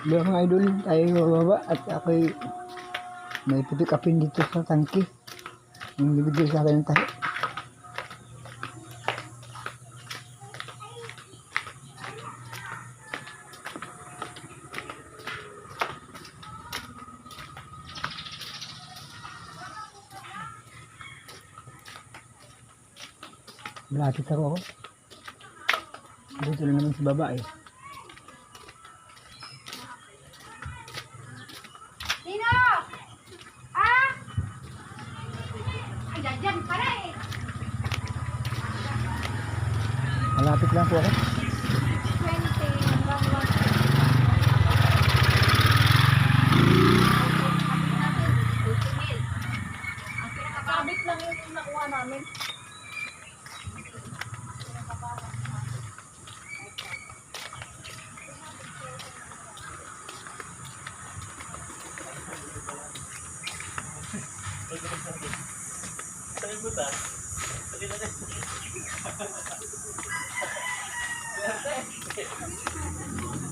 Diba mga idol, tayo bababa at ako'y may pipick upin dito sa tangke. Yung bibigay sa akin ng tayo. Malapit ako. Dito na naman sa baba eh. Sino? Ah? Ay, dyan, para eh. Malapit lang po ako. 20 hanggang 1. Ang pinakakabit lang yung nakuha namin.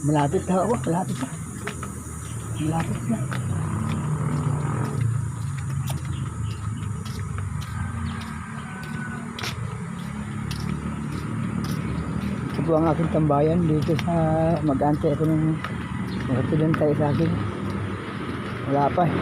Malapit na ako, malapit na. Malapit na. Ito po ang aking tambayan dito sa mag-antay ako ng makatilan tayo sa akin. Wala pa eh.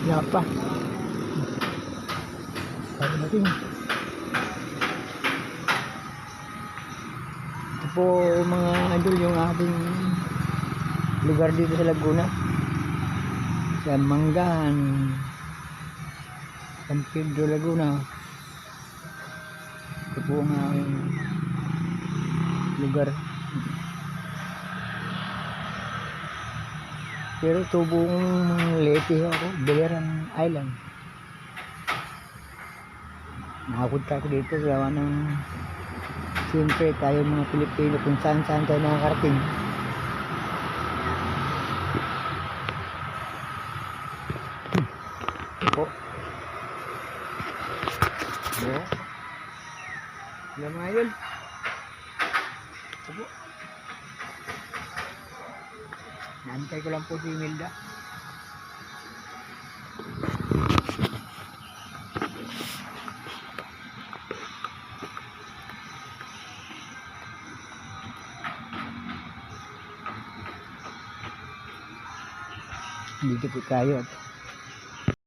Wala pa. Sabi natin. Ito po mga idol yung ating lugar dito sa Laguna. Sa Manggan. San Pedro, Laguna. Ito po ang aking lugar. Pero tubong Leyte ako, Biliran Island. Nakapunta ako dito gawa ng siyempre tayo mga Pilipino kung saan saan tayo nakakarating. Ito. Ito. Alam mga yun. Ito po. Naantay ko lang po si Imelda. Dito po tayo.